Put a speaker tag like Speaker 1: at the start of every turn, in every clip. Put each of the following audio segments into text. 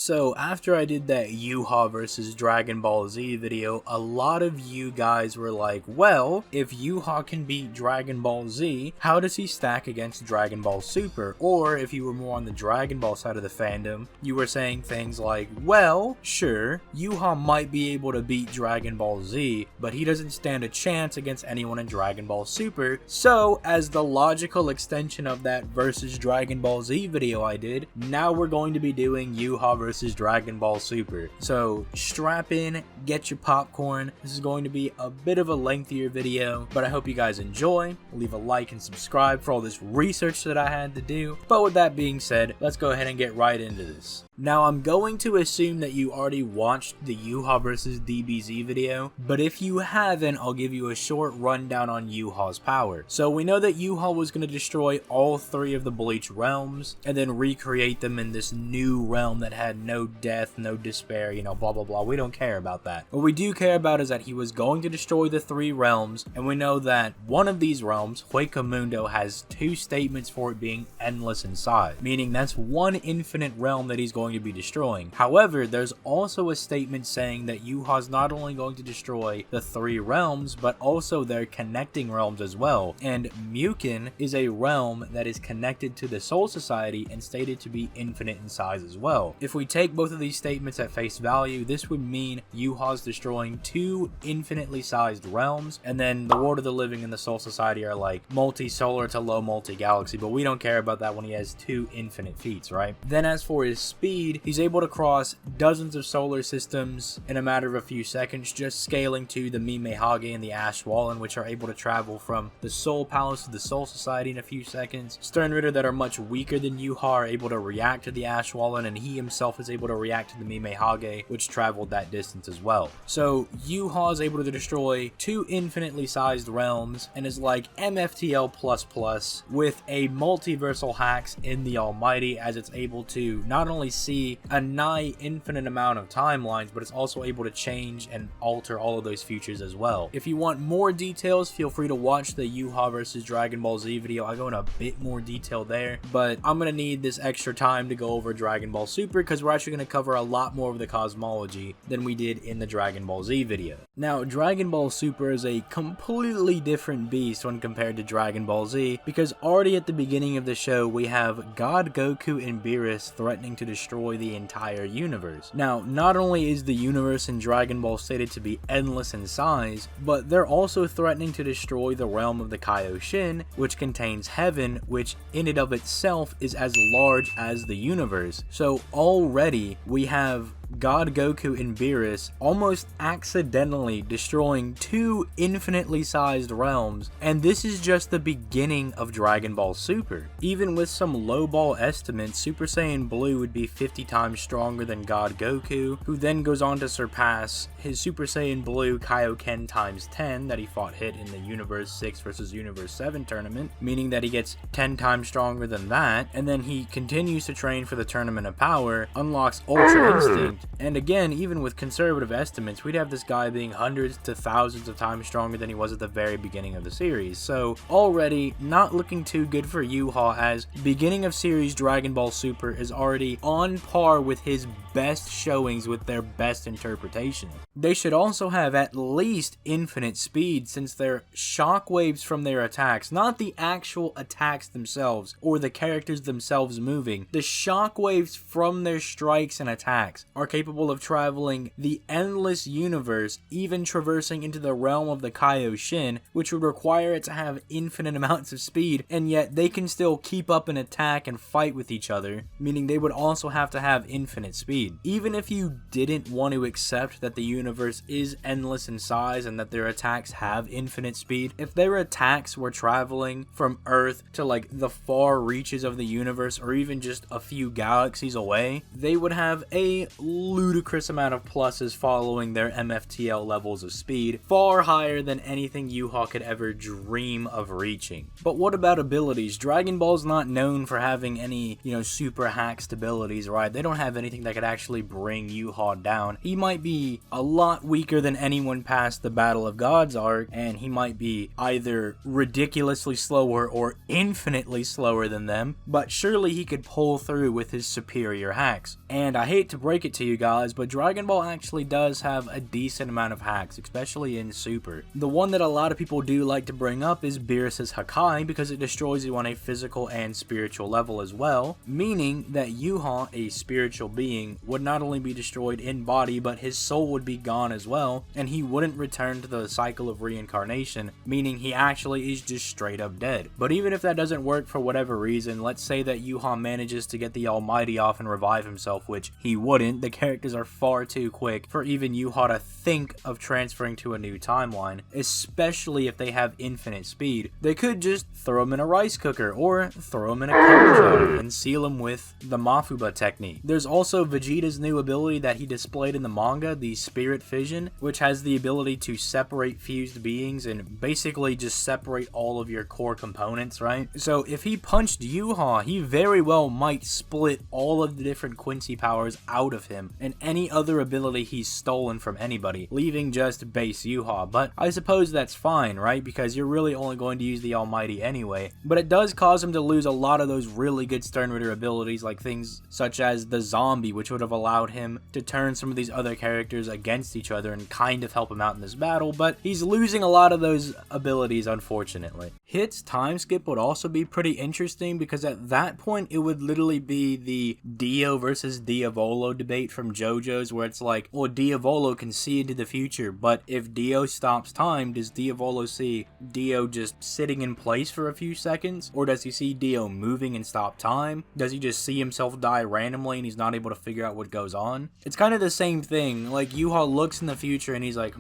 Speaker 1: So after I did that Yhwach versus Dragon Ball Z video, a lot of you guys were like, well, if Yhwach can beat Dragon Ball Z, how does he stack against Dragon Ball Super? Or if you were more on the Dragon Ball side of the fandom, you were saying things like, well, sure, Yhwach might be able to beat Dragon Ball Z, but he doesn't stand a chance against anyone in Dragon Ball Super. So as the logical extension of that versus Dragon Ball Z video I did, now we're going to be doing Yhwach versus Dragon Ball Super. So strap in, get your popcorn. This is going to be a bit of a lengthier video, but I hope you guys enjoy. Leave a like and subscribe for all this research that I had to do. But with that being said, let's go ahead and get right into this. Now I'm going to assume that you already watched the Yhwach vs DBZ video, but if you haven't, I'll give you a short rundown on Yhwach's power. So we know that Yhwach was going to destroy all 3 of the Bleach realms, and then recreate them in this new realm that had no death, no despair, you know, blah blah blah. We don't care about that. What we do care about is that he was going to destroy the 3 realms, and we know that one of these realms, Yhwach, has 2 statements for it being endless in size, meaning that's one infinite realm that he's going to be destroying. However, there's also a statement saying that Yhwach's not only going to destroy the 3 realms, but also their connecting realms as well. And Mukin is a realm that is connected to the Soul Society and stated to be infinite in size as well. If we take both of these statements at face value, this would mean Yhwach's destroying 2 infinitely sized realms, and then the World of the Living and the Soul Society are like multi-solar to low multi-galaxy, but we don't care about that when he has 2 infinite feats, right? Then as for his speed, he's able to cross dozens of solar systems in a matter of a few seconds, just scaling to the Mime Hage and the Ash Wallen, which are able to travel from the Soul Palace to the Soul Society in a few seconds. Stern Ritter, that are much weaker than Yhwach, are able to react to the Ash Wallen, and he himself is able to react to the Mime Hage, which traveled that distance as well. So Yhwach is able to destroy 2 infinitely sized realms and is like MFTL++ with a multiversal hacks in the Almighty, as it's able to not only see a nigh infinite amount of timelines, but it's also able to change and alter all of those futures as well. If you want more details, feel free to watch the Yhwach versus Dragon Ball Z video. I go in a bit more detail there, but I'm gonna need this extra time to go over Dragon Ball Super because we're actually gonna cover a lot more of the cosmology than we did in the Dragon Ball Z video. Now, Dragon Ball Super is a completely different beast when compared to Dragon Ball Z, because already at the beginning of the show we have God Goku and Beerus threatening to destroy the entire universe. Now, not only is the universe in Dragon Ball stated to be endless in size, but they're also threatening to destroy the realm of the Kaioshin, which contains heaven, which in and of itself is as large as the universe. So already we have God Goku and Beerus almost accidentally destroying 2 infinitely sized realms, and this is just the beginning of Dragon Ball Super. Even with some lowball estimates, Super Saiyan Blue would be 50 times stronger than God Goku, who then goes on to surpass his Super Saiyan Blue Kaioken times 10 that he fought hit in the Universe 6 versus Universe 7 tournament, meaning that he gets 10 times stronger than that, and then he continues to train for the Tournament of Power, unlocks Ultra Instinct, and again, even with conservative estimates, we'd have this guy being hundreds to thousands of times stronger than he was at the very beginning of the series. So already not looking too good for Yhwach, as beginning of series Dragon Ball Super is already on par with his best showings with their best interpretation. They should also have at least infinite speed, since their shockwaves from their attacks, not the actual attacks themselves or the characters themselves moving, the shockwaves from their strikes and attacks are capable of traveling the endless universe, even traversing into the realm of the Kaioshin, which would require it to have infinite amounts of speed, and yet they can still keep up an attack and fight with each other, meaning they would also have to have infinite speed. Even if you didn't want to accept that the universe is endless in size and that their attacks have infinite speed, if their attacks were traveling from Earth to like the far reaches of the universe or even just a few galaxies away, they would have a ludicrous amount of pluses following their MFTL levels of speed, far higher than anything Yhwach could ever dream of reaching. But what about abilities? Dragon Ball's not known for having any, super hacked abilities, right? They don't have anything that could actually bring Yhwach down. He might be a lot weaker than anyone past the Battle of Gods arc, and he might be either ridiculously slower or infinitely slower than them, but surely he could pull through with his superior hacks. And I hate to break it to you guys, but Dragon Ball actually does have a decent amount of hacks, especially in Super. The one that a lot of people do like to bring up is Beerus's Hakai, because it destroys you on a physical and spiritual level as well, meaning that Yhwach, a spiritual being, would not only be destroyed in body, but his soul would be gone as well, and he wouldn't return to the cycle of reincarnation, meaning he actually is just straight up dead. But even if that doesn't work for whatever reason, let's say that Yhwach manages to get the Almighty off and revive himself, which he wouldn't. The characters are far too quick for even Yhwach to think of transferring to a new timeline, especially if they have infinite speed. They could just throw him in a rice cooker or throw him in a coke jar and seal him with the Mafuba technique. There's also Vegeta's new ability that he displayed in the manga, the Spirit Fission, which has the ability to separate fused beings and basically just separate all of your core components, right? So if he punched Yhwach, he very well might split all of the different Quincy powers out of him and any other ability he's stolen from anybody, leaving just base Yhwach. But I suppose that's fine, right? Because you're really only going to use the Almighty anyway. But it does cause him to lose a lot of those really good Stern Ritter abilities, like things such as the Zombie, which would have allowed him to turn some of these other characters against each other and kind of help him out in this battle, but he's losing a lot of those abilities, unfortunately. Hit's time skip would also be pretty interesting, because at that point it would literally be the Dio versus Diavolo debate from JoJo's, where it's like, well, Diavolo can see into the future, but if Dio stops time, does Diavolo see Dio just sitting in place for a few seconds? Or does he see Dio moving and stop time? Does he just see himself die randomly and he's not able to figure out what goes on? It's kind of the same thing. Like, Yhwach looks in the future and he's like,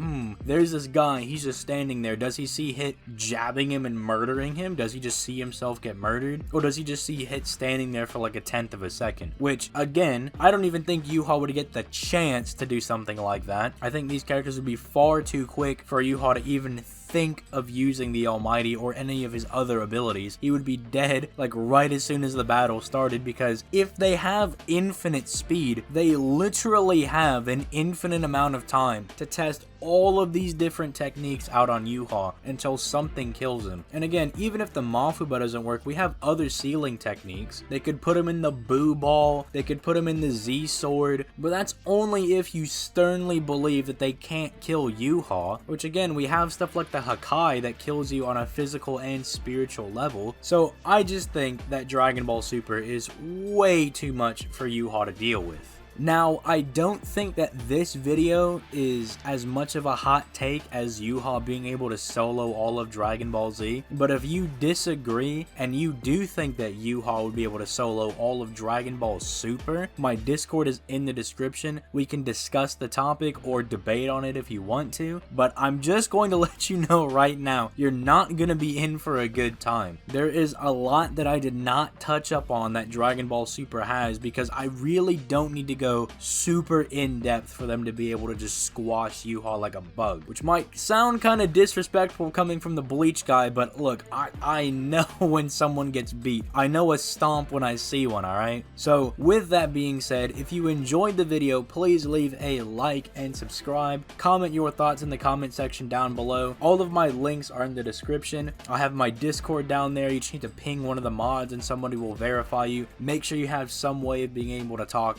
Speaker 1: there's this guy, he's just standing there. Does he see Hit jabbing him and murdering him? Does he just see himself get murdered? Or does he just see Hit standing there for like a 1/10 of a second? Which, again, I don't even think Yhwach would get the chance to do something like that. I think these characters would be far too quick for Yhwach to even think of using the Almighty or any of his other abilities. He would be dead like right as soon as the battle started, because if they have infinite speed, they literally have an infinite amount of time to test all of these different techniques out on Yhwach until something kills him. And again, even if the Mafuba doesn't work, we have other sealing techniques. They could put him in the Boo Ball, they could put him in the Z Sword, but that's only if you sternly believe that they can't kill Yhwach, which again, we have stuff like the Hakai that kills you on a physical and spiritual level. So I just think that Dragon Ball Super is way too much for Yhwach to deal with. Now, I don't think that this video is as much of a hot take as Yhwach being able to solo all of Dragon Ball Z, but if you disagree and you do think that Yhwach would be able to solo all of Dragon Ball Super, my Discord is in the description. We can discuss the topic or debate on it if you want to, but I'm just going to let you know right now, you're not going to be in for a good time. There is a lot that I did not touch up on that Dragon Ball Super has, because I really don't need to go super in-depth for them to be able to just squash Yhwach like a bug, which might sound kind of disrespectful coming from the Bleach guy, but look, I know when someone gets beat. I know a stomp when I see one, alright? So with that being said, if you enjoyed the video, please leave a like and subscribe. Comment your thoughts in the comment section down below. All of my links are in the description. I have my Discord down there. You just need to ping one of the mods and somebody will verify you. Make sure you have some way of being able to talk,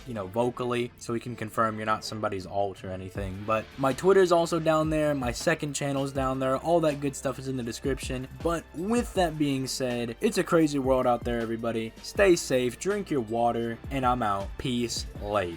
Speaker 1: vocally, so we can confirm you're not somebody's alt or anything. But my Twitter is also down there, my second channel is down there, all that good stuff is in the description. But with that being said, it's a crazy world out there, everybody. Stay safe, drink your water, and I'm out. Peace, late.